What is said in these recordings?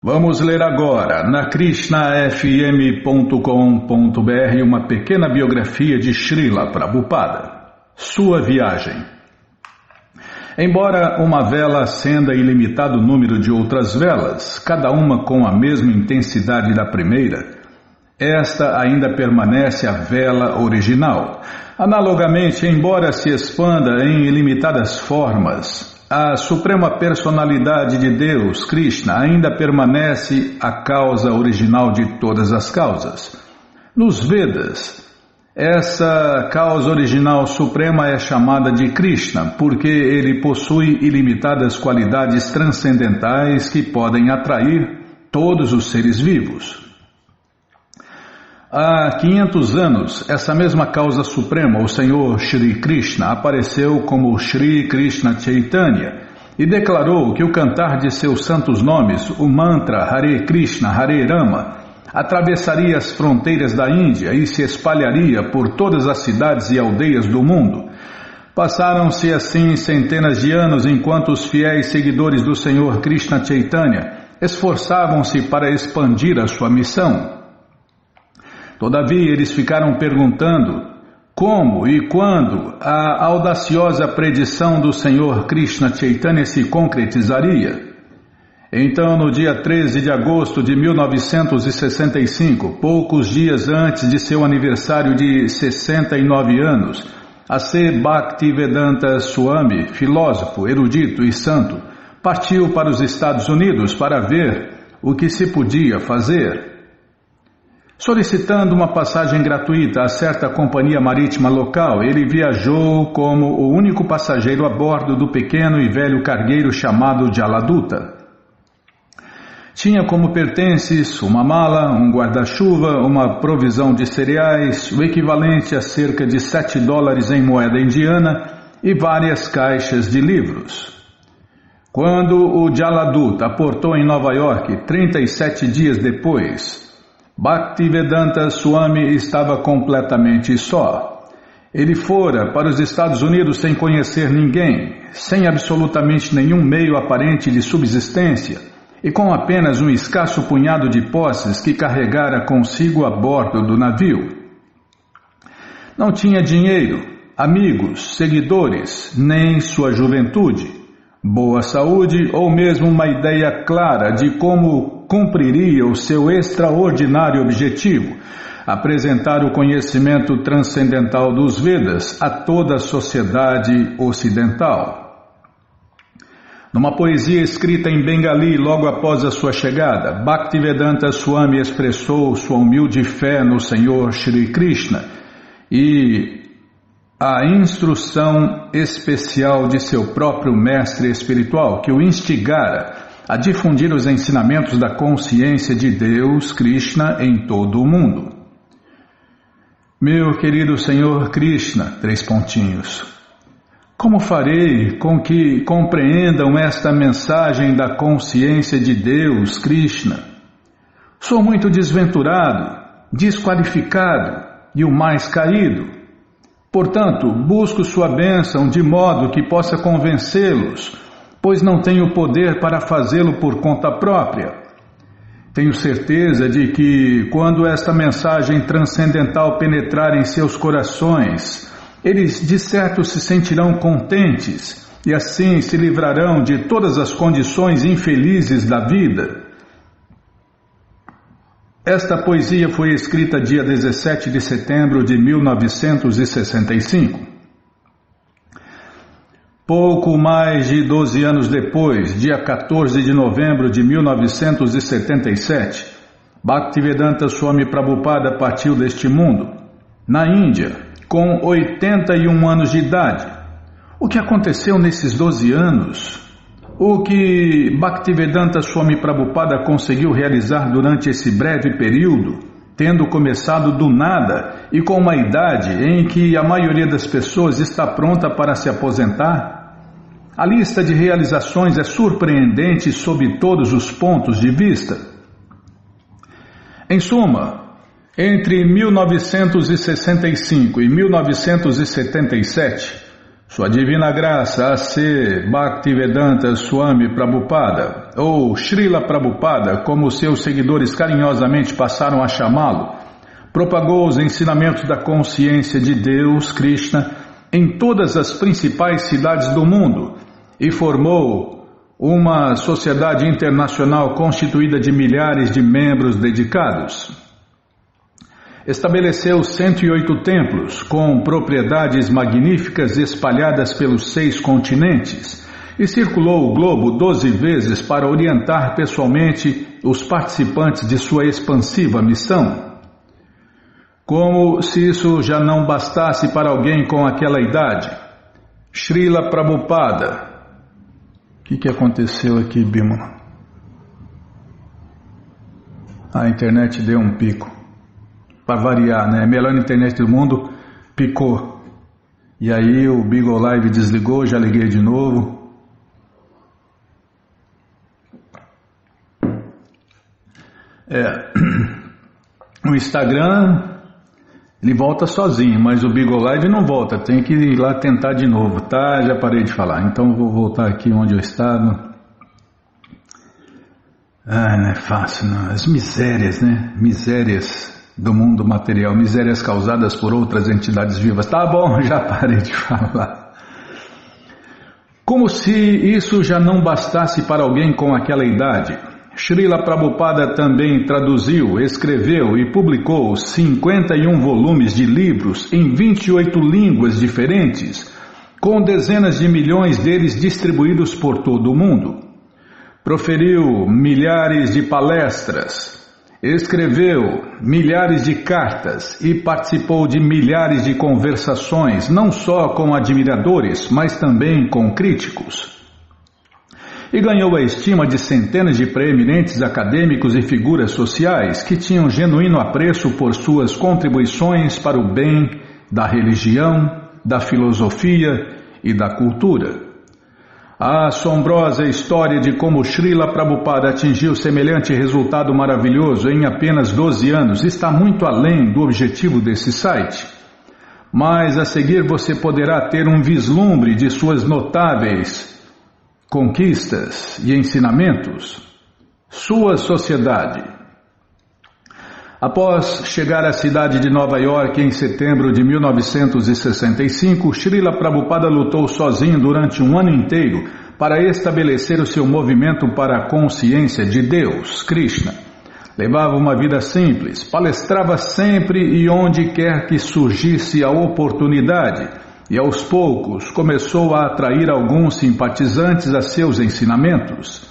Vamos ler agora, na KrishnaFM.com.br, uma pequena biografia de Srila Prabhupada. Sua viagem. Embora uma vela acenda ilimitado número de outras velas, cada uma com a mesma intensidade da primeira, esta ainda permanece a vela original. Analogamente, embora se expanda em ilimitadas formas, a Suprema Personalidade de Deus, Krishna, ainda permanece a causa original de todas as causas. Nos Vedas, essa causa original suprema é chamada de Krishna, porque ele possui ilimitadas qualidades transcendentais que podem atrair todos os seres vivos. Há 500 anos, essa mesma causa suprema, o Senhor Shri Krishna, apareceu como Shri Krishna Chaitanya e declarou que o cantar de seus santos nomes, o mantra Hare Krishna, Hare Rama, atravessaria as fronteiras da Índia e se espalharia por todas as cidades e aldeias do mundo. Passaram-se assim centenas de anos enquanto os fiéis seguidores do Senhor Krishna Chaitanya esforçavam-se para expandir a sua missão. Todavia, eles ficaram perguntando como e quando a audaciosa predição do Senhor Krishna Chaitanya se concretizaria. Então, no dia 13 de agosto de 1965, poucos dias antes de seu aniversário de 69 anos, A.C. Bhaktivedanta Swami, filósofo, erudito e santo, partiu para os Estados Unidos para ver o que se podia fazer. Solicitando uma passagem gratuita a certa companhia marítima local, ele viajou como o único passageiro a bordo do pequeno e velho cargueiro chamado Jaladuta. Tinha como pertences uma mala, um guarda-chuva, uma provisão de cereais, o equivalente a cerca de $7 em moeda indiana e várias caixas de livros. Quando o Jaladuta aportou em Nova York, 37 dias depois, Bhaktivedanta Swami estava completamente só. Ele fora para os Estados Unidos sem conhecer ninguém, sem absolutamente nenhum meio aparente de subsistência e com apenas um escasso punhado de posses que carregara consigo a bordo do navio. Não tinha dinheiro, amigos, seguidores, nem sua juventude, boa saúde ou mesmo uma ideia clara de como cumpriria o seu extraordinário objetivo, apresentar o conhecimento transcendental dos Vedas a toda a sociedade ocidental. Numa poesia escrita em Bengali logo após a sua chegada, Bhaktivedanta Swami expressou sua humilde fé no Senhor Shri Krishna e a instrução especial de seu próprio mestre espiritual, que o instigara a difundir os ensinamentos da consciência de Deus, Krishna, em todo o mundo. Meu querido Senhor Krishna, como farei com que compreendam esta mensagem da consciência de Deus, Krishna? Sou muito desventurado, desqualificado e o mais caído. Portanto, busco sua bênção de modo que possa convencê-los, pois não tenho poder para fazê-lo por conta própria. Tenho certeza de que, quando esta mensagem transcendental penetrar em seus corações, eles de certo se sentirão contentes e assim se livrarão de todas as condições infelizes da vida. Esta poesia foi escrita dia 17 de setembro de 1965. Pouco mais de 12 anos depois, dia 14 de novembro de 1977, Bhaktivedanta Swami Prabhupada partiu deste mundo, na Índia, com 81 anos de idade. O que aconteceu nesses 12 anos? O que Bhaktivedanta Swami Prabhupada conseguiu realizar durante esse breve período, tendo começado do nada e com uma idade em que a maioria das pessoas está pronta para se aposentar? A lista de realizações é surpreendente sob todos os pontos de vista. Em suma, entre 1965 e 1977, Sua Divina Graça A.C. Bhaktivedanta Swami Prabhupada, ou Srila Prabhupada, como seus seguidores carinhosamente passaram a chamá-lo, propagou os ensinamentos da consciência de Deus, Krishna, em todas as principais cidades do mundo e formou uma sociedade internacional constituída de milhares de membros dedicados. Estabeleceu 108 templos com propriedades magníficas espalhadas pelos 6 continentes e circulou o globo 12 vezes para orientar pessoalmente os participantes de sua expansiva missão. Como se isso já não bastasse para alguém com aquela idade, Srila Prabhupada. O que aconteceu aqui, Bimala? A internet deu um pico. Para variar, né? A melhor internet do mundo picou. E aí o Beagle Live desligou, já liguei de novo. O Instagram, ele volta sozinho, mas o Beagle Live não volta, tem que ir lá tentar de novo, tá? Já parei de falar, então vou voltar aqui onde eu estava. Não é fácil, não. As misérias, né? Misérias do mundo material, misérias causadas por outras entidades vivas. Tá bom, já parei de falar. Como se isso já não bastasse para alguém com aquela idade, Srila Prabhupada também traduziu, escreveu e publicou 51 volumes de livros em 28 línguas diferentes, com dezenas de milhões deles distribuídos por todo o mundo. Proferiu milhares de palestras, escreveu milhares de cartas e participou de milhares de conversações, não só com admiradores, mas também com críticos. E ganhou a estima de centenas de preeminentes acadêmicos e figuras sociais que tinham genuíno apreço por suas contribuições para o bem da religião, da filosofia e da cultura. A assombrosa história de como Srila Prabhupada atingiu semelhante resultado maravilhoso em apenas 12 anos está muito além do objetivo desse site. Mas a seguir você poderá ter um vislumbre de suas notáveis conquistas e ensinamentos. Sua sociedade. Após chegar à cidade de Nova York em setembro de 1965, Srila Prabhupada lutou sozinho durante um ano inteiro para estabelecer o seu movimento para a consciência de Deus, Krishna. Levava uma vida simples, palestrava sempre e onde quer que surgisse a oportunidade, e aos poucos começou a atrair alguns simpatizantes a seus ensinamentos.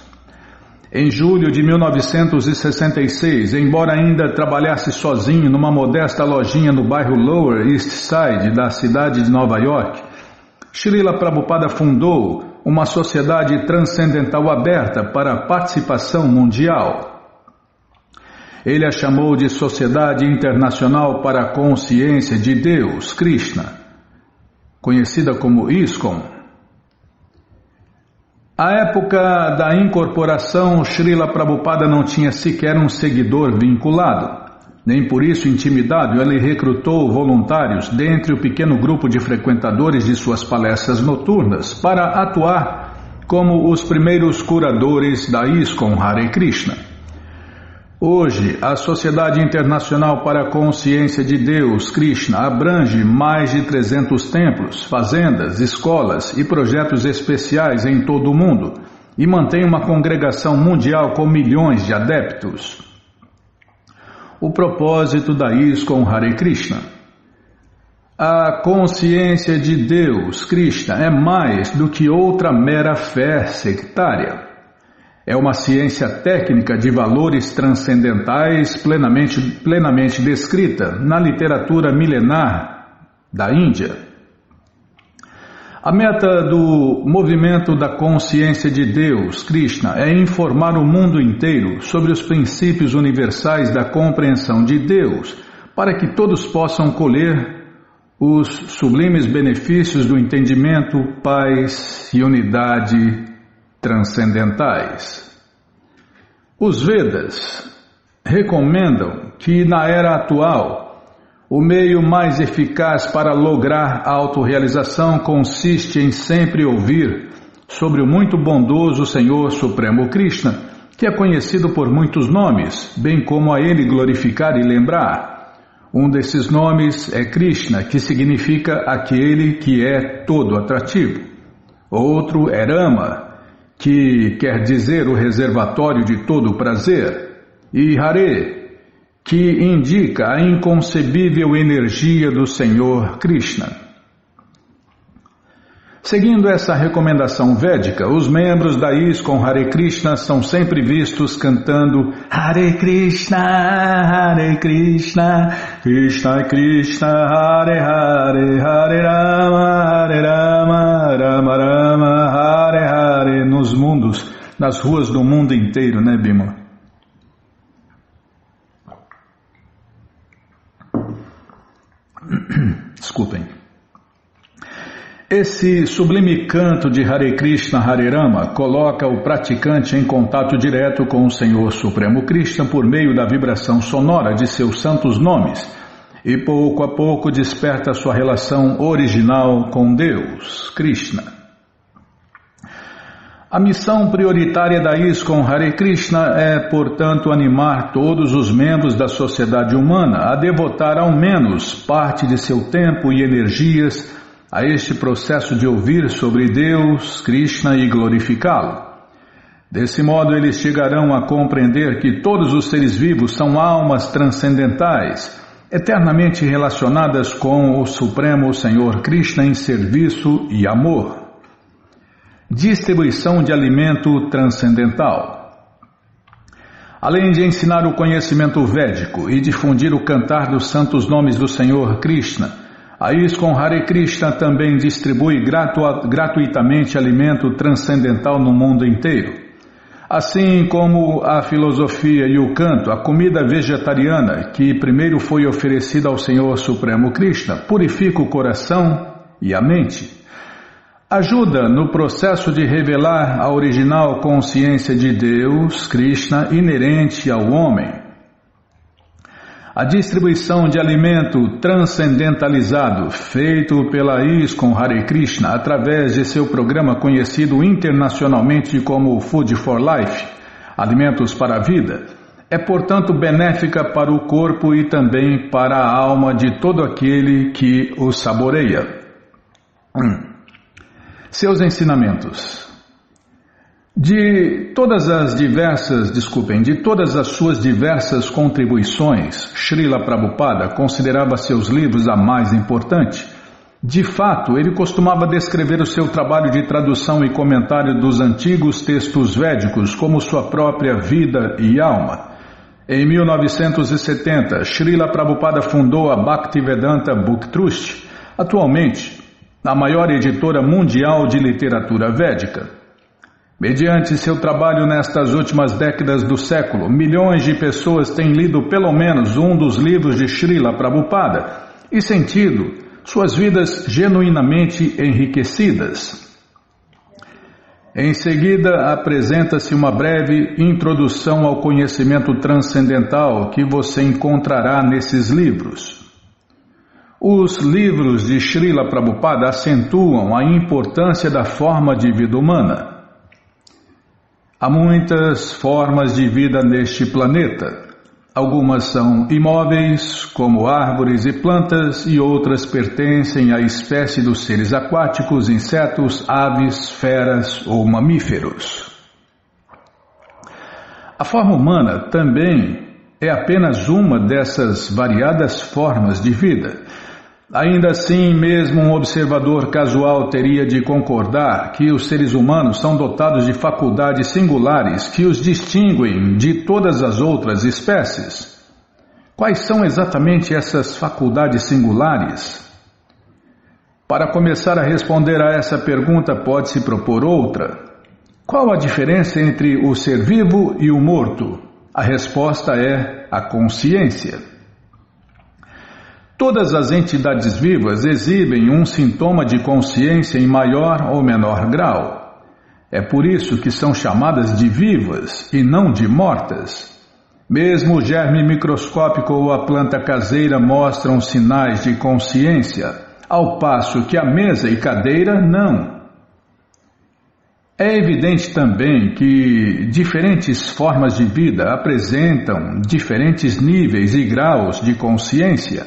Em julho de 1966, embora ainda trabalhasse sozinho numa modesta lojinha no bairro Lower East Side da cidade de Nova York, Srila Prabhupada fundou uma sociedade transcendental aberta para a participação mundial. Ele a chamou de Sociedade Internacional para a Consciência de Deus, Krishna, conhecida como ISKCON. À época da incorporação, Srila Prabhupada não tinha sequer um seguidor vinculado. Nem por isso intimidado, ele recrutou voluntários dentre o pequeno grupo de frequentadores de suas palestras noturnas para atuar como os primeiros curadores da ISKCON Hare Krishna. Hoje, a Sociedade Internacional para a Consciência de Deus, Krishna, abrange mais de 300 templos, fazendas, escolas e projetos especiais em todo o mundo e mantém uma congregação mundial com milhões de adeptos. O propósito da ISKCON Hare Krishna. A consciência de Deus, Krishna, é mais do que outra mera fé sectária. É uma ciência técnica de valores transcendentais plenamente descrita na literatura milenar da Índia. A meta do movimento da consciência de Deus, Krishna, é informar o mundo inteiro sobre os princípios universais da compreensão de Deus, para que todos possam colher os sublimes benefícios do entendimento, paz e unidade transcendentais. Os Vedas recomendam que na era atual O meio mais eficaz para lograr a autorrealização consiste em sempre ouvir sobre o muito bondoso Senhor Supremo Krishna, que é conhecido por muitos nomes, bem como a ele glorificar e lembrar. Um desses nomes é Krishna, que significa aquele que é todo atrativo. Outro é Rama, que quer dizer o reservatório de todo prazer, e Hare, que indica a inconcebível energia do Senhor Krishna. Seguindo essa recomendação védica, os membros da ISKCON Hare Krishna são sempre vistos cantando Hare Krishna, Krishna Krishna, Hare Hare, Hare Rama, Rama Rama, Hare Hare, nos mundos, nas ruas do mundo inteiro, né, Bima? Desculpem. Esse sublime canto de Hare Krishna, Hare Rama coloca o praticante em contato direto com o Senhor Supremo Krishna por meio da vibração sonora de seus santos nomes e pouco a pouco desperta sua relação original com Deus, Krishna. A missão prioritária da ISKCON Hare Krishna é, portanto, animar todos os membros da sociedade humana a devotar ao menos parte de seu tempo e energias a este processo de ouvir sobre Deus, Krishna e glorificá-lo. Desse modo, eles chegarão a compreender que todos os seres vivos são almas transcendentais, eternamente relacionadas com o Supremo Senhor Krishna em serviço e amor. Distribuição de alimento transcendental. Além de ensinar o conhecimento védico e difundir o cantar dos santos nomes do Senhor Krishna, a ISKCON Hare Krishna também distribui gratuitamente alimento transcendental no mundo inteiro. Assim como a filosofia e o canto, a comida vegetariana, que primeiro foi oferecida ao Senhor Supremo Krishna, purifica o coração e a mente. Ajuda no processo de revelar a original consciência de Deus, Krishna, inerente ao homem. A distribuição de alimento transcendentalizado feito pela ISKCON Hare Krishna através de seu programa conhecido internacionalmente como Food for Life, Alimentos para a Vida, é portanto benéfica para o corpo e também para a alma de todo aquele que o saboreia. Seus ensinamentos. De todas as suas diversas contribuições, Srila Prabhupada considerava seus livros a mais importante. De fato, ele costumava descrever o seu trabalho de tradução e comentário dos antigos textos védicos como sua própria vida e alma. Em 1970, Srila Prabhupada fundou a Bhaktivedanta Book Trust, atualmente a maior editora mundial de literatura védica. Mediante seu trabalho nestas últimas décadas do século, milhões de pessoas têm lido pelo menos um dos livros de Srila Prabhupada e sentido suas vidas genuinamente enriquecidas. Em seguida, apresenta-se uma breve introdução ao conhecimento transcendental que você encontrará nesses livros. Os livros de Srila Prabhupada acentuam a importância da forma de vida humana. Há muitas formas de vida neste planeta. Algumas são imóveis, como árvores e plantas, e outras pertencem à espécie dos seres aquáticos, insetos, aves, feras ou mamíferos. A forma humana também é apenas uma dessas variadas formas de vida. Ainda assim, mesmo um observador casual teria de concordar que os seres humanos são dotados de faculdades singulares que os distinguem de todas as outras espécies. Quais são exatamente essas faculdades singulares? Para começar a responder a essa pergunta, pode-se propor outra. Qual a diferença entre o ser vivo e o morto? A resposta é a consciência. Todas as entidades vivas exibem um sintoma de consciência em maior ou menor grau. É por isso que são chamadas de vivas e não de mortas. Mesmo o germe microscópico ou a planta caseira mostram sinais de consciência, ao passo que a mesa e cadeira não. É evidente também que diferentes formas de vida apresentam diferentes níveis e graus de consciência,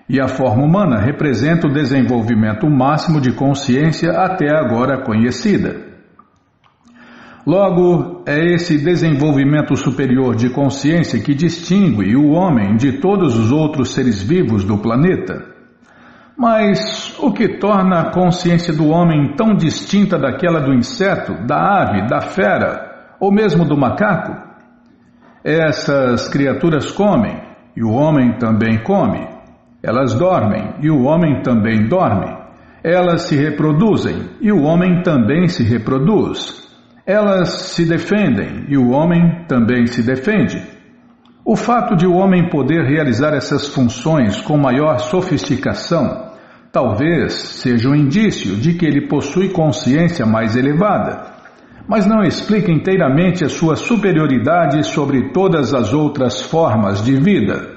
e a forma humana representa o desenvolvimento máximo de consciência até agora conhecida. Logo, é esse desenvolvimento superior de consciência que distingue o homem de todos os outros seres vivos do planeta. Mas o que torna a consciência do homem tão distinta daquela do inseto, da ave, da fera, ou mesmo do macaco? Essas criaturas comem, e o homem também come. Elas dormem, e o homem também dorme. Elas se reproduzem, e o homem também se reproduz. Elas se defendem, e o homem também se defende. O fato de o homem poder realizar essas funções com maior sofisticação talvez seja um indício de que ele possui consciência mais elevada, mas não explica inteiramente a sua superioridade sobre todas as outras formas de vida.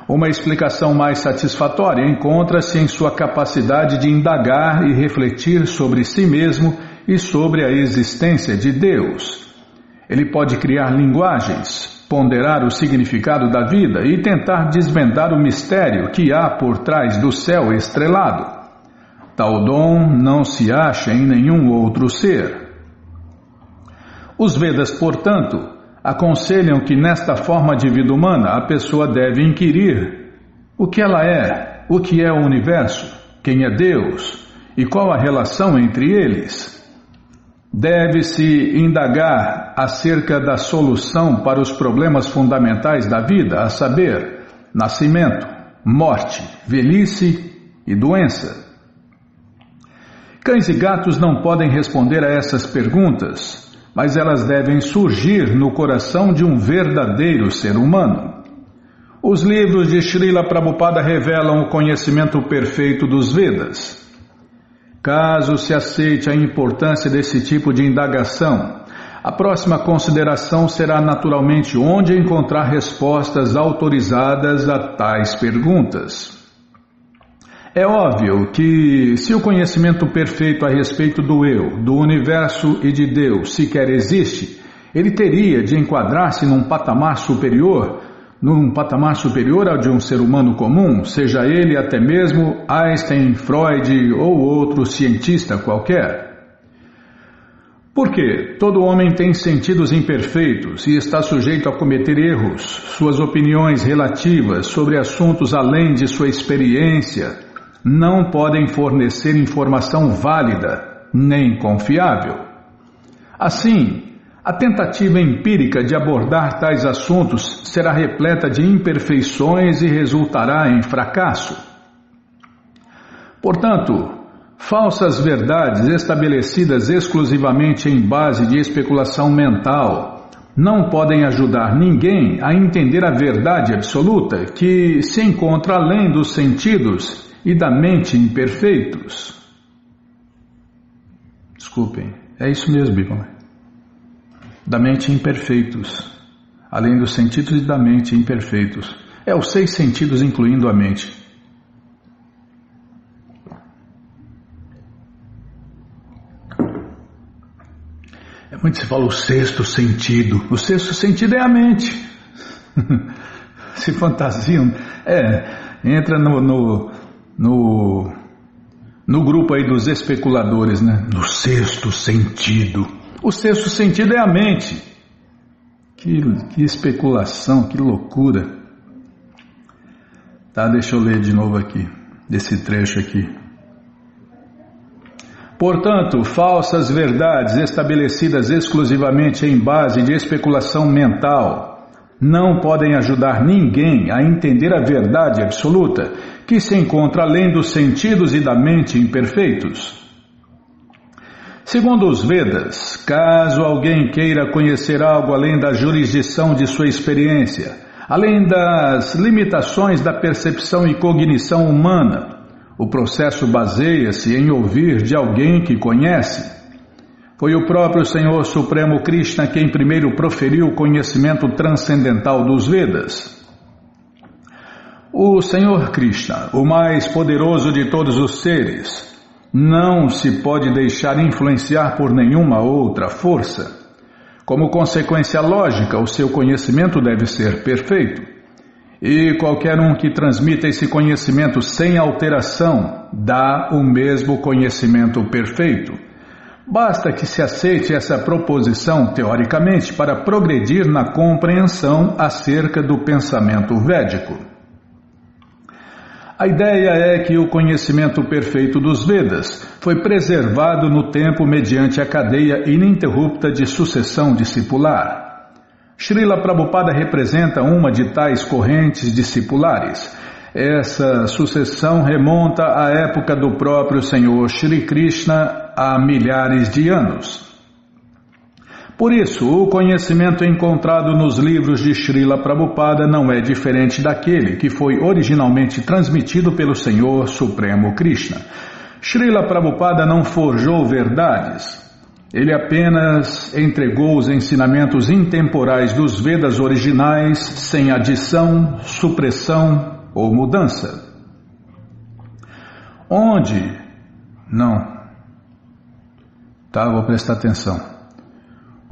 Uma explicação mais satisfatória encontra-se em sua capacidade de indagar e refletir sobre si mesmo e sobre a existência de Deus. Ele pode criar linguagens, ponderar o significado da vida e tentar desvendar o mistério que há por trás do céu estrelado. Tal dom não se acha em nenhum outro ser. Os Vedas, portanto, aconselham que nesta forma de vida humana a pessoa deve inquirir o que ela é, o que é o universo, quem é Deus e qual a relação entre eles. Deve-se indagar acerca da solução para os problemas fundamentais da vida, a saber, nascimento, morte, velhice e doença. Cães e gatos não podem responder a essas perguntas, mas elas devem surgir no coração de um verdadeiro ser humano. Os livros de Srila Prabhupada revelam o conhecimento perfeito dos Vedas. Caso se aceite a importância desse tipo de indagação, a próxima consideração será naturalmente onde encontrar respostas autorizadas a tais perguntas. É óbvio que, se o conhecimento perfeito a respeito do eu, do universo e de Deus sequer existe, ele teria de enquadrar-se num patamar superior ao de um ser humano comum, seja ele até mesmo Einstein, Freud ou outro cientista qualquer. Porque todo homem tem sentidos imperfeitos e está sujeito a cometer erros. Suas opiniões relativas sobre assuntos além de sua experiência não podem fornecer informação válida nem confiável. Assim, a tentativa empírica de abordar tais assuntos será repleta de imperfeições e resultará em fracasso. Portanto, falsas verdades estabelecidas exclusivamente em base de especulação mental não podem ajudar ninguém a entender a verdade absoluta que se encontra além dos sentidos e da mente imperfeitos. Desculpem, é isso mesmo, Bíblia. Da mente imperfeitos, além dos sentidos e da mente imperfeitos. É os 6 sentidos incluindo a mente. É muito se fala o 6º sentido. O 6º sentido é a mente. Se fantasiam. Entra no grupo aí dos especuladores, né? No 6º sentido. O 6º sentido é a mente. Que especulação, que loucura. Tá, deixa eu ler de novo aqui, desse trecho aqui. Portanto, falsas verdades estabelecidas exclusivamente em base de especulação mental não podem ajudar ninguém a entender a verdade absoluta que se encontra além dos sentidos e da mente imperfeitos. Segundo os Vedas, caso alguém queira conhecer algo além da jurisdição de sua experiência, além das limitações da percepção e cognição humana, o processo baseia-se em ouvir de alguém que conhece. Foi o próprio Senhor Supremo Krishna quem primeiro proferiu o conhecimento transcendental dos Vedas. O Senhor Krishna, o mais poderoso de todos os seres, não se pode deixar influenciar por nenhuma outra força. Como consequência lógica, o seu conhecimento deve ser perfeito. E qualquer um que transmita esse conhecimento sem alteração, dá o mesmo conhecimento perfeito. Basta que se aceite essa proposição teoricamente para progredir na compreensão acerca do pensamento védico. A ideia é que o conhecimento perfeito dos Vedas foi preservado no tempo mediante a cadeia ininterrupta de sucessão discipular. Srila Prabhupada representa uma de tais correntes discipulares. Essa sucessão remonta à época do próprio Senhor Shri Krishna há milhares de anos. Por isso, o conhecimento encontrado nos livros de Srila Prabhupada não é diferente daquele que foi originalmente transmitido pelo Senhor Supremo Krishna. Srila Prabhupada não forjou verdades. Ele apenas entregou os ensinamentos intemporais dos Vedas originais sem adição, supressão ou mudança. Onde? Não. Tá, vou prestar atenção.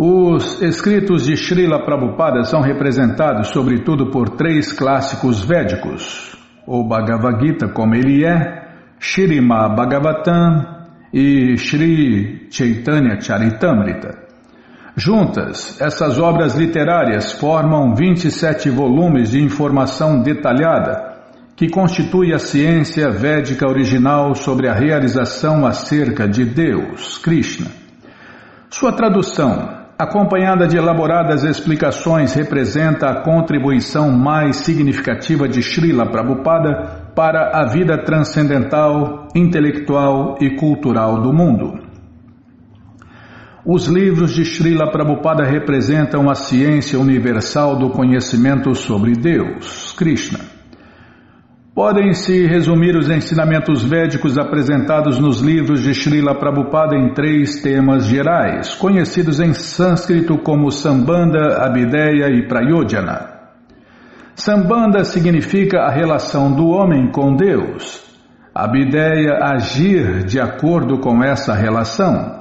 Os escritos de Srila Prabhupada são representados sobretudo por 3 clássicos védicos, o Bhagavad Gita como ele é, Śrīmad Bhagavatam e Sri Chaitanya Charitamrita. Juntas, essas obras literárias formam 27 volumes de informação detalhada que constitui a ciência védica original sobre a realização acerca de Deus, Krishna. Sua tradução, acompanhada de elaboradas explicações, representa a contribuição mais significativa de Srila Prabhupada para a vida transcendental, intelectual e cultural do mundo. Os livros de Srila Prabhupada representam a ciência universal do conhecimento sobre Deus, Krishna. Podem-se resumir os ensinamentos védicos apresentados nos livros de Srila Prabhupada em 3 temas gerais, conhecidos em sânscrito como Sambandha, Abhideya e Prayojana. Sambandha significa a relação do homem com Deus. Abhideya, agir de acordo com essa relação.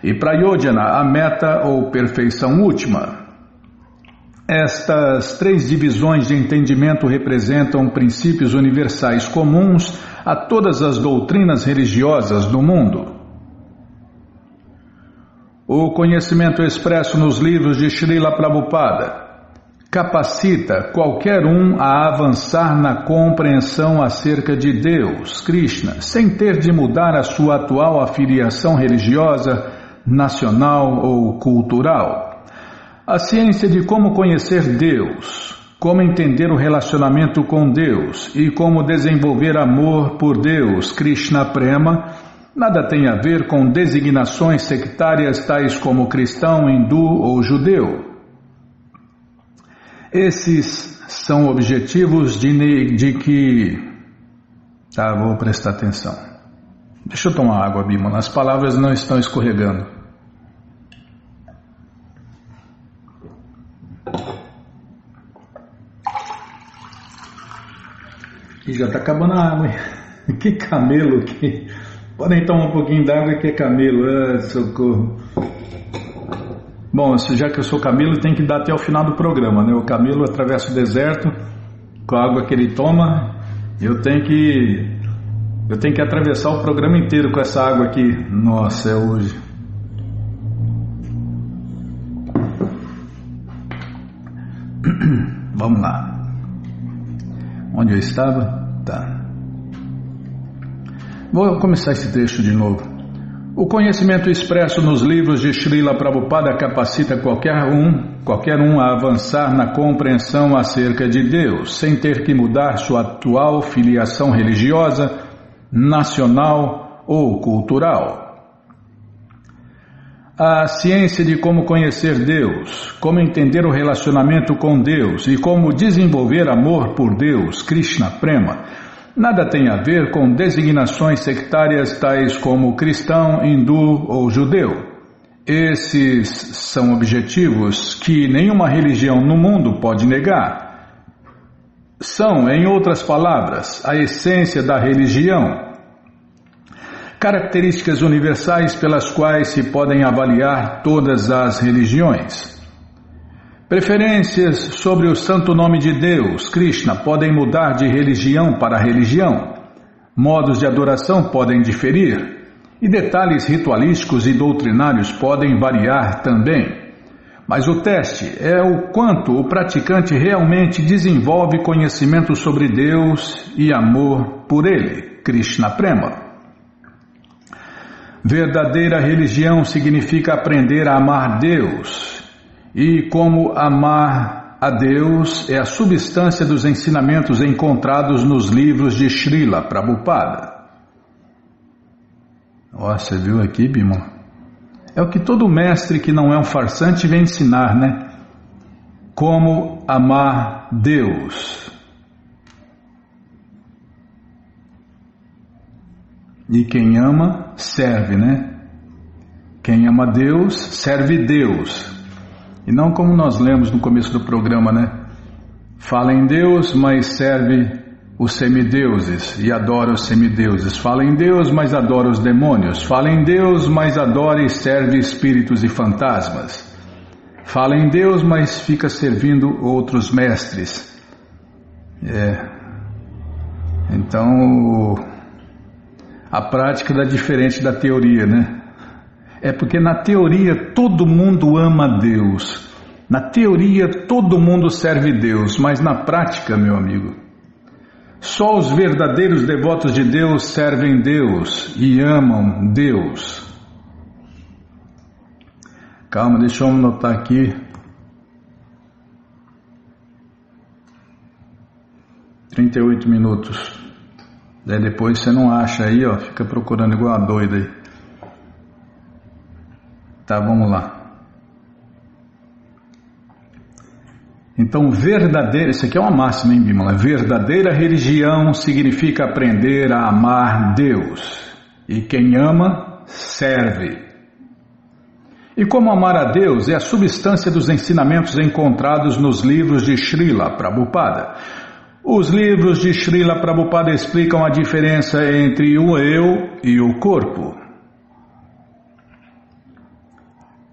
E Prayojana, a meta ou perfeição última. Estas 3 divisões de entendimento representam princípios universais comuns a todas as doutrinas religiosas do mundo. O conhecimento expresso nos livros de Srila Prabhupada capacita qualquer um a avançar na compreensão acerca de Deus, Krishna, sem ter de mudar a sua atual afiliação religiosa, nacional ou cultural. A ciência de como conhecer Deus, como entender o relacionamento com Deus e como desenvolver amor por Deus, Krishna Prema, nada tem a ver com designações sectárias tais como cristão, hindu ou judeu. Esses são objetivos de que... Tá, vou prestar atenção. Deixa eu tomar água, Bimala, as palavras não estão escorregando. E já está acabando a água, hein? Que camelo que... Podem tomar um pouquinho d'água que é camelo. Ah, socorro. Bom, já que eu sou camelo, tem que dar até o final do programa, né? O camelo atravessa o deserto com a água que ele toma. Eu tenho que atravessar o programa inteiro com essa água aqui. Nossa, é hoje. Vamos lá. Onde eu estava? Tá. Vou começar esse trecho de novo. O conhecimento expresso nos livros de Srila Prabhupada capacita qualquer um a avançar na compreensão acerca de Deus, sem ter que mudar sua atual filiação religiosa, nacional ou cultural. A ciência de como conhecer Deus, como entender o relacionamento com Deus e como desenvolver amor por Deus, Krishna Prema, nada tem a ver com designações sectárias tais como cristão, hindu ou judeu. Esses são objetivos que nenhuma religião no mundo pode negar. São, em outras palavras, a essência da religião. Características universais pelas quais se podem avaliar todas as religiões. Preferências sobre o santo nome de Deus, Krishna, podem mudar de religião para religião. Modos de adoração podem diferir. E detalhes ritualísticos e doutrinários podem variar também. Mas o teste é o quanto o praticante realmente desenvolve conhecimento sobre Deus e amor por Ele, Krishna Prema. Verdadeira religião significa aprender a amar Deus. E como amar a Deus é a substância dos ensinamentos encontrados nos livros de Srila Prabhupada. Ó, você viu aqui, Bimala? É o que todo mestre que não é um farsante vem ensinar, né? Como amar Deus. E quem ama, serve, né? Quem ama Deus, serve Deus. E não como nós lemos no começo do programa, né? Fala em Deus, mas serve os semideuses e adora os semideuses. Fala em Deus, mas adora os demônios. Fala em Deus, mas adora e serve espíritos e fantasmas. Fala em Deus, mas fica servindo outros mestres. Então, a prática é diferente da teoria, né? É porque na teoria todo mundo ama Deus. Na teoria todo mundo serve Deus, mas na prática, meu amigo, só os verdadeiros devotos de Deus servem Deus e amam Deus. Calma, deixa eu anotar aqui. 38 minutos. Daí depois você não acha aí, ó, fica procurando igual a doida aí. Tá, vamos lá. Então, isso aqui é uma máxima, hein, Bimala? Verdadeira religião significa aprender a amar Deus. E quem ama, serve. E como amar a Deus é a substância dos ensinamentos encontrados nos livros de Srila Prabhupada. Os livros de Srila Prabhupada explicam a diferença entre o eu e o corpo.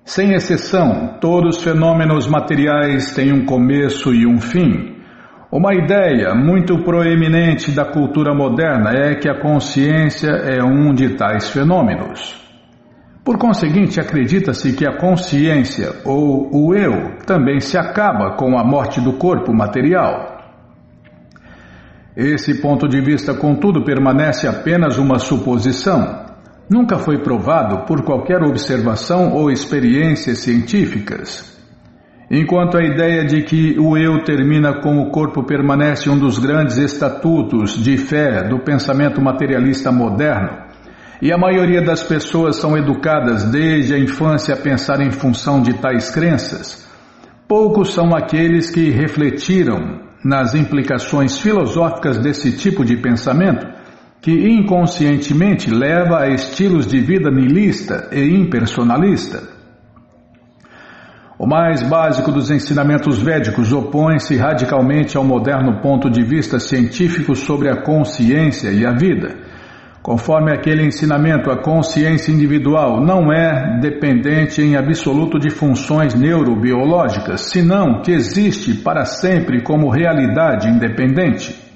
Sem exceção, todos os fenômenos materiais têm um começo e um fim. Uma ideia muito proeminente da cultura moderna é que a consciência é um de tais fenômenos. Por conseguinte, acredita-se que a consciência, ou o eu, também se acaba com a morte do corpo material. Esse ponto de vista, contudo, permanece apenas uma suposição. Nunca foi provado por qualquer observação ou experiências científicas. Enquanto a ideia de que o eu termina com o corpo permanece um dos grandes estatutos de fé do pensamento materialista moderno, e a maioria das pessoas são educadas desde a infância a pensar em função de tais crenças, poucos são aqueles que refletiram nas implicações filosóficas desse tipo de pensamento, que inconscientemente leva a estilos de vida nihilista e impersonalista. O mais básico dos ensinamentos védicos opõe-se radicalmente ao moderno ponto de vista científico sobre a consciência e a vida. Conforme aquele ensinamento, a consciência individual não é dependente em absoluto de funções neurobiológicas, senão que existe para sempre como realidade independente.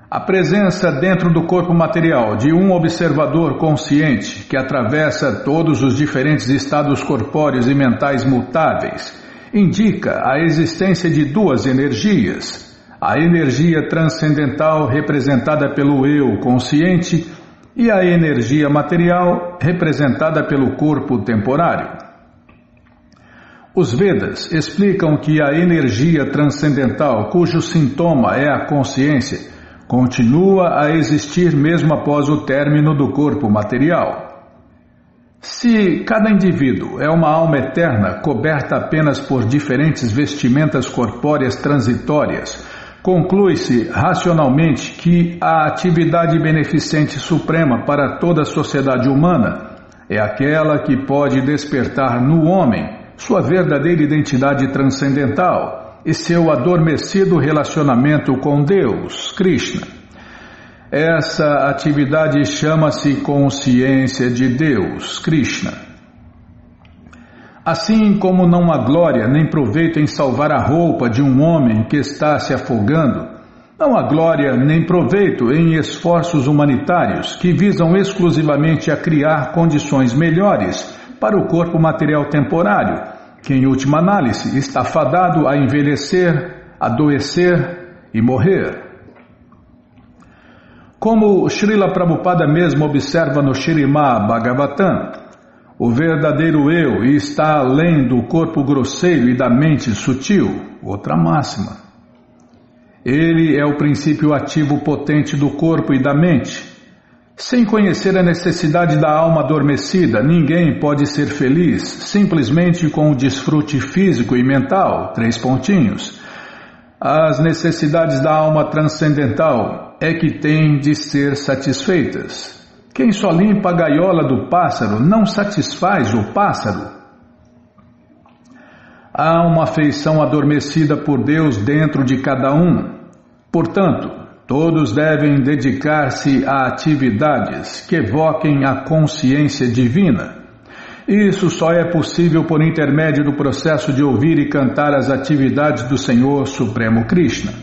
A presença dentro do corpo material de um observador consciente que atravessa todos os diferentes estados corpóreos e mentais mutáveis indica a existência de duas energias. A energia transcendental representada pelo eu consciente e a energia material representada pelo corpo temporário. Os Vedas explicam que a energia transcendental, cujo sintoma é a consciência, continua a existir mesmo após o término do corpo material. Se cada indivíduo é uma alma eterna coberta apenas por diferentes vestimentas corpóreas transitórias, conclui-se racionalmente que a atividade beneficente suprema para toda a sociedade humana É aquela que pode despertar no homem sua verdadeira identidade transcendental e seu adormecido relacionamento com Deus, Krishna. Essa atividade chama-se consciência de Deus, Krishna. Assim como não há glória nem proveito em salvar a roupa de um homem que está se afogando, não há glória nem proveito em esforços humanitários que visam exclusivamente a criar condições melhores para o corpo material temporário, que em última análise está fadado a envelhecer, adoecer e morrer. Como Srila Prabhupada mesmo observa no Śrīmad Bhagavatam, o verdadeiro eu está além do corpo grosseiro e da mente sutil, outra máxima. Ele é o princípio ativo potente do corpo e da mente. Sem conhecer a necessidade da alma adormecida, ninguém pode ser feliz simplesmente com o desfrute físico e mental, 3 pontinhos. As necessidades da alma transcendental é que têm de ser satisfeitas. Quem só limpa a gaiola do pássaro não satisfaz o pássaro. Há uma afeição adormecida por Deus dentro de cada um. Portanto, todos devem dedicar-se a atividades que evoquem a consciência divina. Isso só é possível por intermédio do processo de ouvir e cantar as atividades do Senhor Supremo Krishna.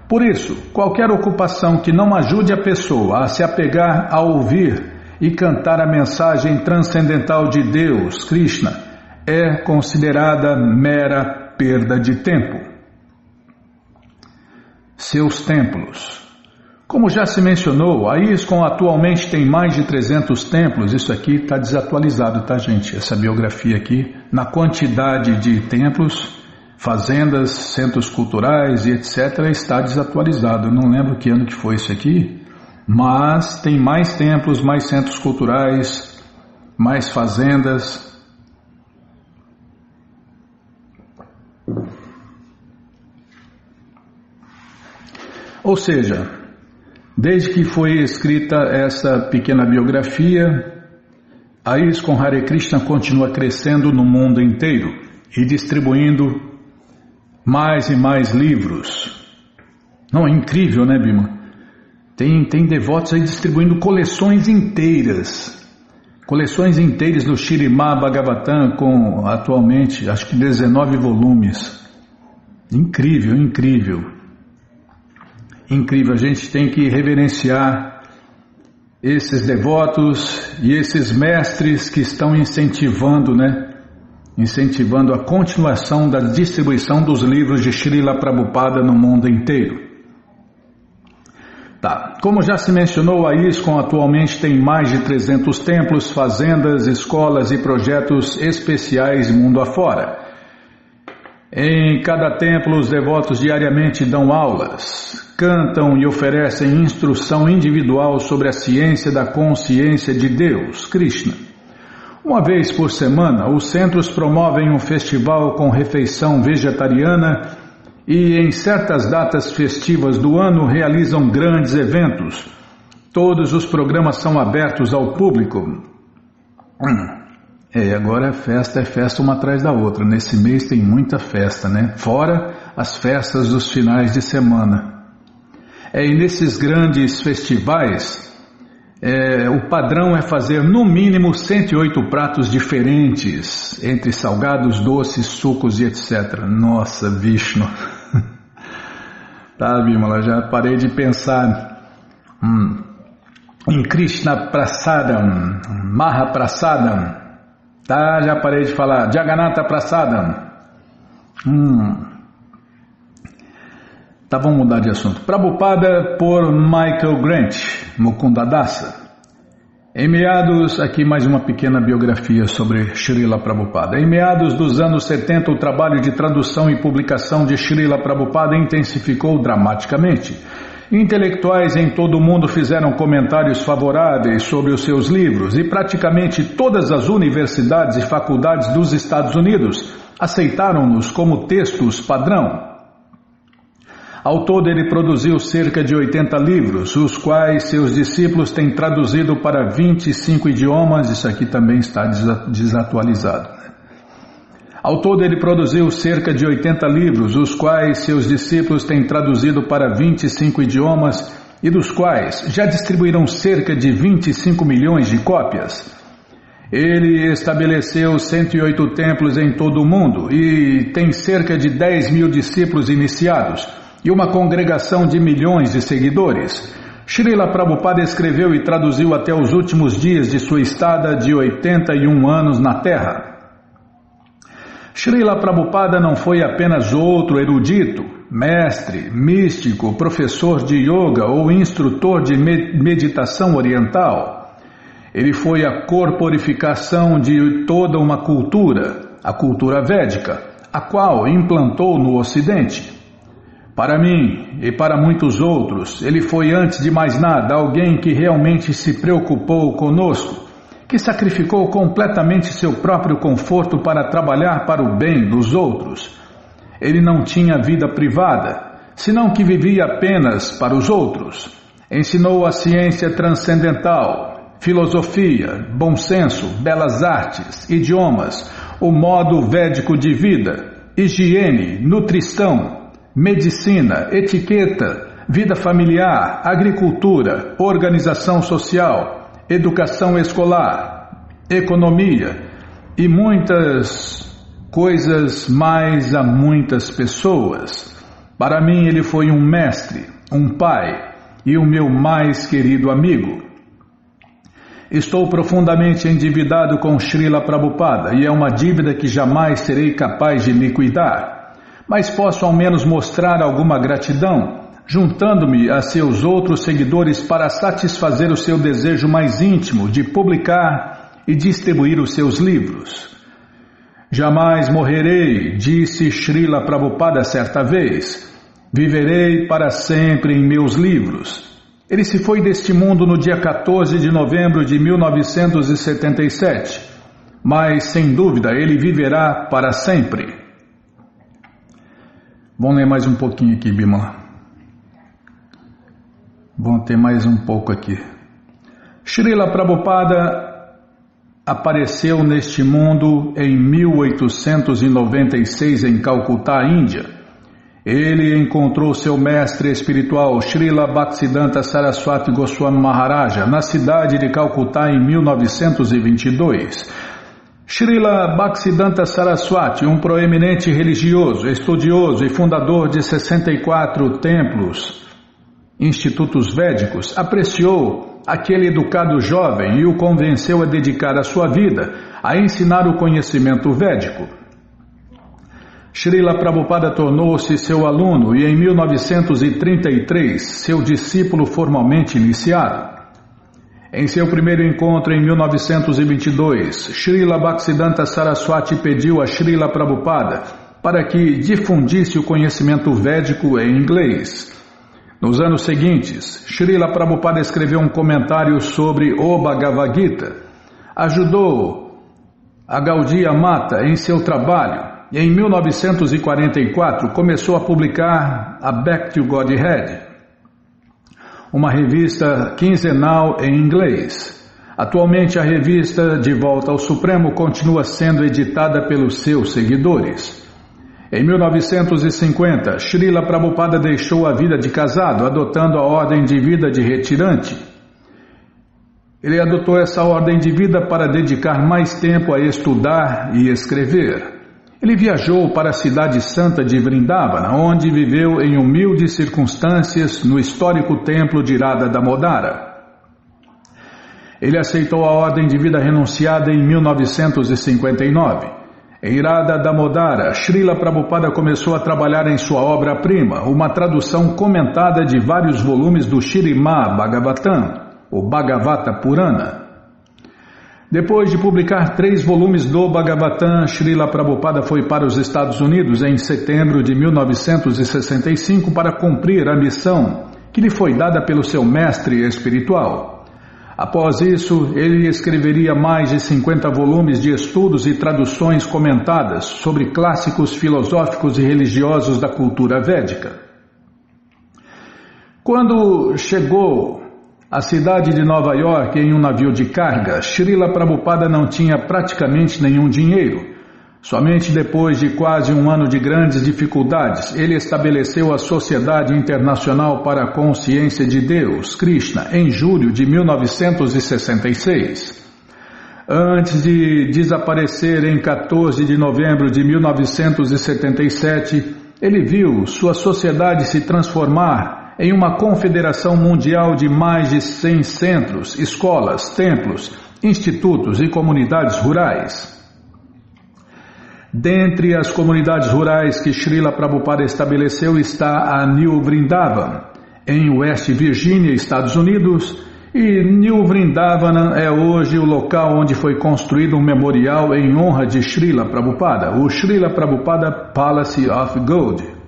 Por isso, qualquer ocupação que não ajude a pessoa a se apegar a ouvir e cantar a mensagem transcendental de Deus, Krishna, é considerada mera perda de tempo. Seus templos. Como já se mencionou, a ISKCON atualmente tem mais de 300 templos. Isso aqui está desatualizado, tá, gente? Essa biografia aqui, na quantidade de templos, fazendas, centros culturais e etc., está desatualizado. Eu não lembro que ano que foi isso aqui, mas tem mais templos, mais centros culturais, mais fazendas. Ou seja, desde que foi escrita essa pequena biografia, a ISKCON Hare Krishna continua crescendo no mundo inteiro e distribuindo mais e mais livros. Não, é incrível, né, Bima? Tem devotos aí distribuindo coleções inteiras do Śrīmad Bhagavatam com atualmente, acho que 19 volumes. Incrível, incrível. Incrível, a gente tem que reverenciar esses devotos e esses mestres que estão incentivando, incentivando a continuação da distribuição dos livros de Srila Prabhupada no mundo inteiro. Tá, como já se mencionou, a ISKCON atualmente tem mais de 300 templos, fazendas, escolas e projetos especiais mundo afora. Em cada templo, os devotos diariamente dão aulas, cantam e oferecem instrução individual sobre a ciência da consciência de Deus, Krishna. Uma vez por semana, os centros promovem um festival com refeição vegetariana e em certas datas festivas do ano realizam grandes eventos. Todos os programas são abertos ao público. Agora é festa uma atrás da outra. Nesse mês tem muita festa, né? Fora as festas dos finais de semana. E nesses grandes festivais, o padrão é fazer no mínimo 108 pratos diferentes, entre salgados, doces, sucos e etc. Nossa, Vishnu. Tá, Bimala, já parei de pensar em Krishna Prasadam, Maha Prasadam. Tá, já parei de falar Jagannatha Prasadam. Tá, vamos mudar de assunto. Prabhupada por Michael Grant, Mukundadasa. Em meados, aqui mais uma pequena biografia sobre Srila Prabhupada. Em meados dos anos 70, o trabalho de tradução e publicação de Srila Prabhupada intensificou dramaticamente. Intelectuais em todo o mundo fizeram comentários favoráveis sobre os seus livros e praticamente todas as universidades e faculdades dos Estados Unidos aceitaram-nos como textos padrão. Ao todo ele produziu cerca de 80 livros, os quais seus discípulos têm traduzido para 25 idiomas, isso aqui também está desatualizado. Ao todo ele produziu cerca de 80 livros, os quais seus discípulos têm traduzido para 25 idiomas e dos quais já distribuíram cerca de 25 milhões de cópias. Ele estabeleceu 108 templos em todo o mundo e tem cerca de 10 mil discípulos iniciados e uma congregação de milhões de seguidores. Srila Prabhupada escreveu e traduziu até os últimos dias de sua estada de 81 anos na Terra. Srila Prabhupada não foi apenas outro erudito, mestre, místico, professor de yoga ou instrutor de meditação oriental. Ele foi a corporificação de toda uma cultura, a cultura védica, a qual implantou no Ocidente. Para mim e para muitos outros, ele foi antes de mais nada alguém que realmente se preocupou conosco, que sacrificou completamente seu próprio conforto para trabalhar para o bem dos outros. Ele não tinha vida privada, senão que vivia apenas para os outros. Ensinou a ciência transcendental, filosofia, bom senso, belas artes, idiomas, o modo védico de vida, higiene, nutrição, medicina, etiqueta, vida familiar, agricultura, organização social, educação escolar, economia e muitas coisas mais a muitas pessoas. Para mim ele foi um mestre, um pai e o meu mais querido amigo. Estou profundamente endividado com Srila Prabhupada e é uma dívida que jamais serei capaz de liquidar, mas posso ao menos mostrar alguma gratidão, juntando-me a seus outros seguidores para satisfazer o seu desejo mais íntimo de publicar e distribuir os seus livros. Jamais morrerei, disse Srila Prabhupada certa vez, viverei para sempre em meus livros. Ele se foi deste mundo no dia 14 de novembro de 1977, mas sem dúvida ele viverá para sempre. Vamos ler mais um pouquinho aqui, Bimala. Vamos ter mais um pouco aqui. Srila Prabhupada apareceu neste mundo em 1896 em Calcutá, Índia. Ele encontrou seu mestre espiritual Srila Bhaktisiddhanta Saraswati Goswami Maharaja na cidade de Calcutá em 1922. Srila Bhaktisiddhanta Saraswati, um proeminente religioso, estudioso e fundador de 64 templos, institutos védicos, apreciou aquele educado jovem e o convenceu a dedicar a sua vida a ensinar o conhecimento védico. Srila Prabhupada tornou-se seu aluno e em 1933 seu discípulo formalmente iniciado. Em seu primeiro encontro em 1922, Srila Bhaktisiddhanta Saraswati pediu a Srila Prabhupada para que difundisse o conhecimento védico em inglês. Nos anos seguintes, Srila Prabhupada escreveu um comentário sobre o Bhagavad Gita, ajudou a Gaudiya Mata em seu trabalho e em 1944 começou a publicar a Back to Godhead, uma revista quinzenal em inglês. Atualmente a revista De Volta ao Supremo continua sendo editada pelos seus seguidores. Em 1950, Srila Prabhupada deixou a vida de casado, adotando a ordem de vida de retirante. Ele adotou essa ordem de vida para dedicar mais tempo a estudar e escrever. Ele viajou para a cidade santa de Vrindavana, onde viveu em humildes circunstâncias no histórico templo de Radha Damodara. Ele aceitou a ordem de vida renunciada em 1959. Em Radha Damodara, Srila Prabhupada começou a trabalhar em sua obra-prima, uma tradução comentada de vários volumes do Śrīmad Bhagavatam, o Bhagavata Purana. Depois de publicar 3 volumes do Bhagavatam, Srila Prabhupada foi para os Estados Unidos em setembro de 1965 para cumprir a missão que lhe foi dada pelo seu mestre espiritual. Após isso, ele escreveria mais de 50 volumes de estudos e traduções comentadas sobre clássicos filosóficos e religiosos da cultura védica. Quando chegou à cidade de Nova York em um navio de carga, Srila Prabhupada não tinha praticamente nenhum dinheiro. Somente depois de quase um ano de grandes dificuldades, ele estabeleceu a Sociedade Internacional para a Consciência de Deus, Krishna, em julho de 1966. Antes de desaparecer em 14 de novembro de 1977, ele viu sua sociedade se transformar em uma confederação mundial de mais de 100 centros, escolas, templos, institutos e comunidades rurais. Dentre as comunidades rurais que Srila Prabhupada estabeleceu está a New Vrindavan, em West Virginia, Estados Unidos, e New Vrindavan é hoje o local onde foi construído um memorial em honra de Srila Prabhupada, o Srila Prabhupada Palace of Gold.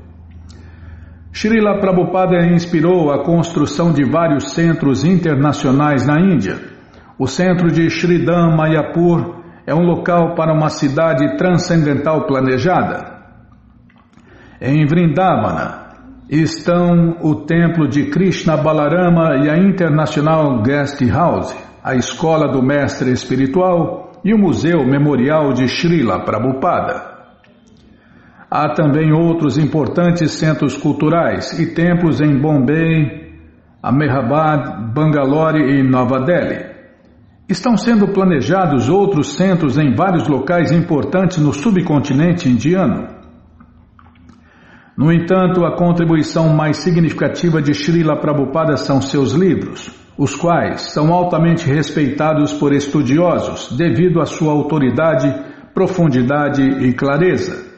Srila Prabhupada inspirou a construção de vários centros internacionais na Índia. O centro de Shridham Mayapur é um local para uma cidade transcendental planejada. Em Vrindavana estão o templo de Krishna Balarama e a International Guest House, a escola do mestre espiritual e o museu memorial de Srila Prabhupada. Há também outros importantes centros culturais e templos em Bombay, Ahmedabad, Bangalore e Nova Delhi. Estão sendo planejados outros centros em vários locais importantes no subcontinente indiano. No entanto, a contribuição mais significativa de Srila Prabhupada são seus livros, os quais são altamente respeitados por estudiosos devido à sua autoridade, profundidade e clareza.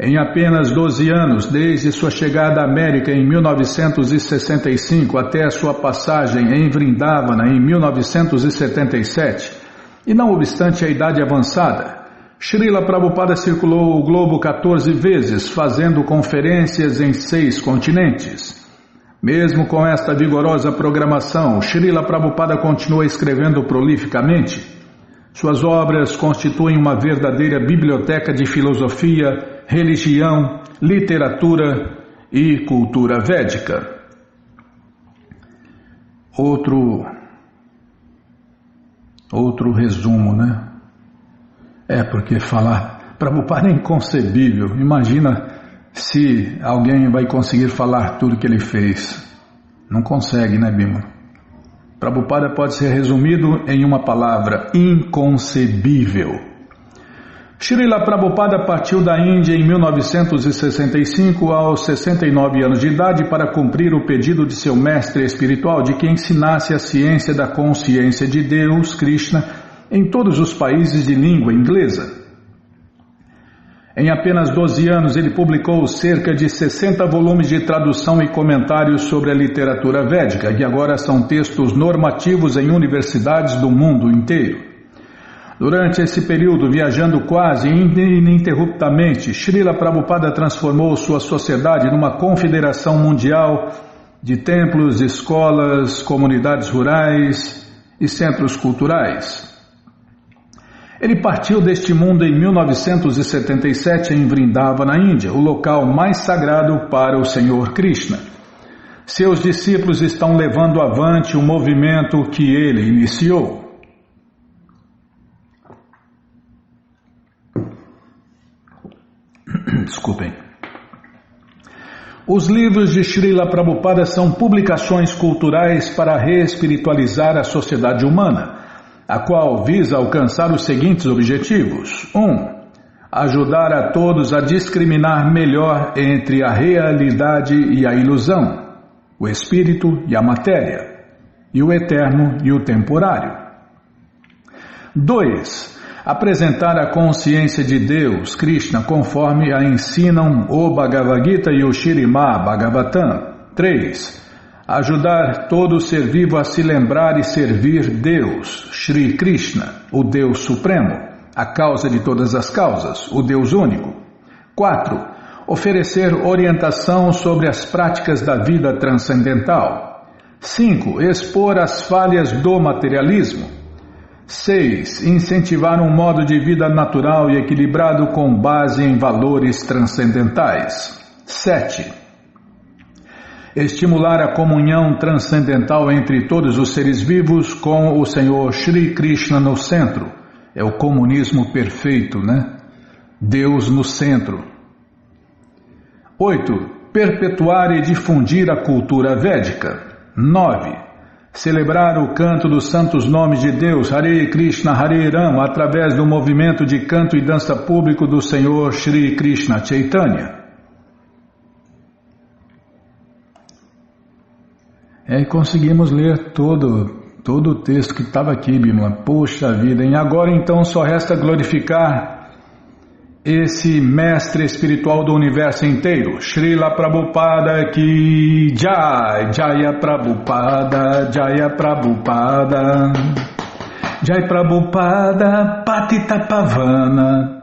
Em apenas 12 anos, desde sua chegada à América em 1965 até a sua passagem em Vrindavana em 1977, e não obstante a idade avançada, Srila Prabhupada circulou o globo 14 vezes, fazendo conferências em 6 continentes. Mesmo com esta vigorosa programação, Srila Prabhupada continua escrevendo prolificamente. Suas obras constituem uma verdadeira biblioteca de filosofia, religião, literatura e cultura védica. Outro resumo, né? Porque falar Prabhupada é inconcebível. Imagina se alguém vai conseguir falar tudo que ele fez. Não consegue, né, Bima? Prabhupada pode ser resumido em uma palavra: inconcebível. Srila Prabhupada partiu da Índia em 1965 aos 69 anos de idade para cumprir o pedido de seu mestre espiritual de que ensinasse a ciência da consciência de Deus, Krishna, em todos os países de língua inglesa. Em apenas 12 anos, ele publicou cerca de 60 volumes de tradução e comentários sobre a literatura védica, que agora são textos normativos em universidades do mundo inteiro. Durante esse período, viajando quase ininterruptamente, Srila Prabhupada transformou sua sociedade numa confederação mundial de templos, escolas, comunidades rurais e centros culturais. Ele partiu deste mundo em 1977 em Vrindavana, na Índia, o local mais sagrado para o Senhor Krishna. Seus discípulos estão levando avante o movimento que ele iniciou. Desculpem. Os livros de Srila Prabhupada são publicações culturais para reespiritualizar a sociedade humana, a qual visa alcançar os seguintes objetivos. 1. Ajudar a todos a discriminar melhor entre a realidade e a ilusão, o espírito e a matéria, e o eterno e o temporário. 2. Apresentar a consciência de Deus, Krishna, conforme a ensinam o Bhagavad Gita e o Śrīmad Bhagavatam. 3. Ajudar todo ser vivo a se lembrar e servir Deus, Shri Krishna, o Deus Supremo, a causa de todas as causas, o Deus único. 4. Oferecer orientação sobre as práticas da vida transcendental. 5. Expor as falhas do materialismo. 6. Incentivar um modo de vida natural e equilibrado com base em valores transcendentais. 7. estimular a comunhão transcendental entre todos os seres vivos com o Senhor Shri Krishna no centro. É o comunismo perfeito, né? Deus no centro. 8. Perpetuar e difundir a cultura védica. 9. Celebrar o canto dos santos nomes de Deus, Hare Krishna, Hare Rama, através do movimento de canto e dança público do Senhor Shri Krishna Chaitanya. E conseguimos ler todo o texto que estava aqui, Bimala. Poxa vida, e agora então só resta glorificar esse mestre espiritual do universo inteiro, Srila Prabhupada ki Jai, Jaya Prabhupada, Jaya Prabhupada, Jai Prabhupada, Patita Pavana,